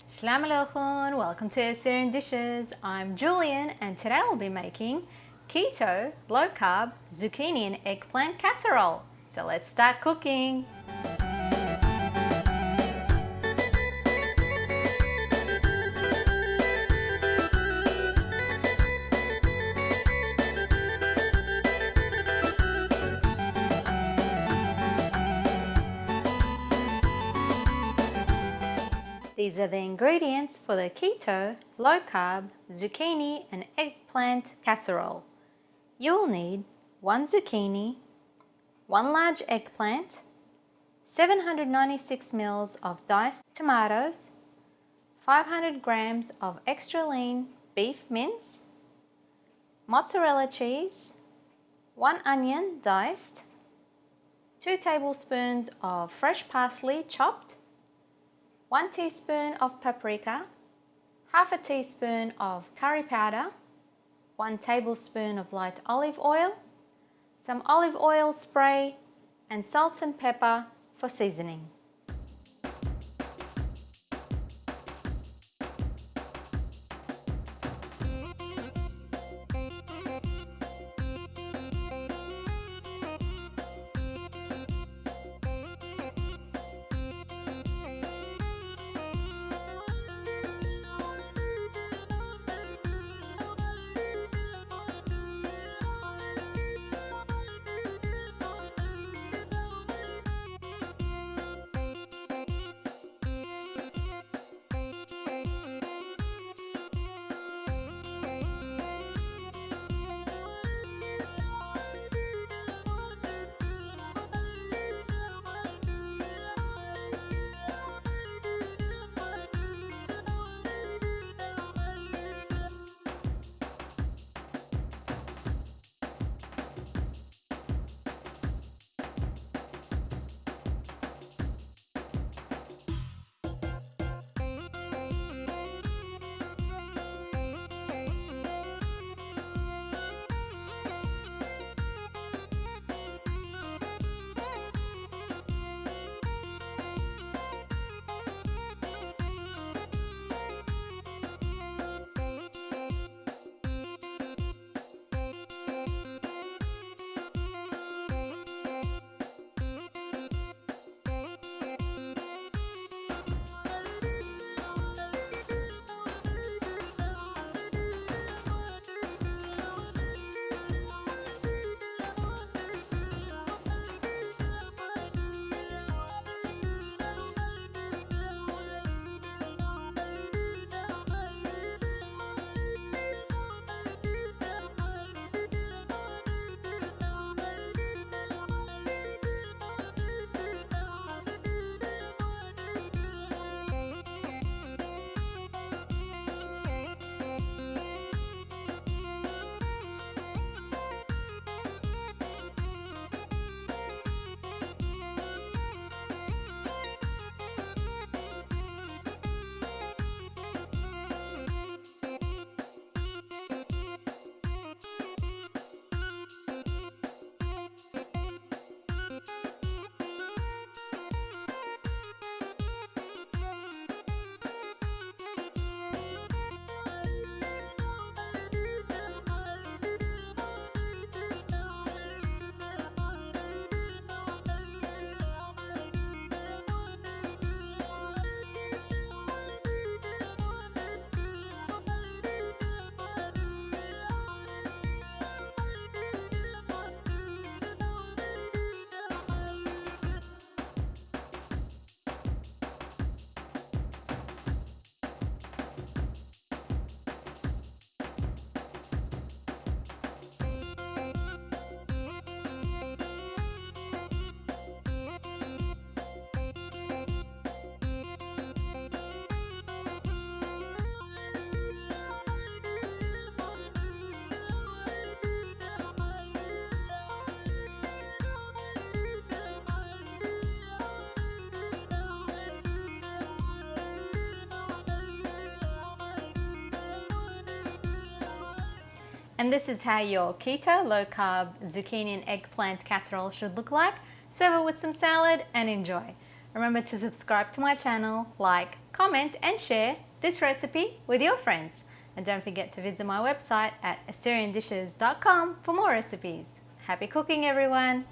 Shalom Aleichem, welcome to Assyrian Dishes. I'm Julian and today we'll be making Keto, Low Carb, Zucchini and Eggplant Casserole. So let's start cooking. These are the ingredients for the Keto, Low Carb, Zucchini and Eggplant Casserole. You will need 1 zucchini, 1 large eggplant, 796 ml of diced tomatoes, 500 grams of extra lean beef mince, mozzarella cheese, 1 onion diced, 2 tablespoons of fresh parsley chopped, 1 teaspoon of paprika, half a teaspoon of curry powder, 1 tablespoon of light olive oil, some olive oil spray, and salt and pepper for seasoning. And this is how your keto, low carb, zucchini and eggplant casserole should look like. Serve it with some salad and enjoy. Remember to subscribe to my channel, like, comment and share this recipe with your friends. And don't forget to visit my website at assyriandishes.com for more recipes. Happy cooking, everyone!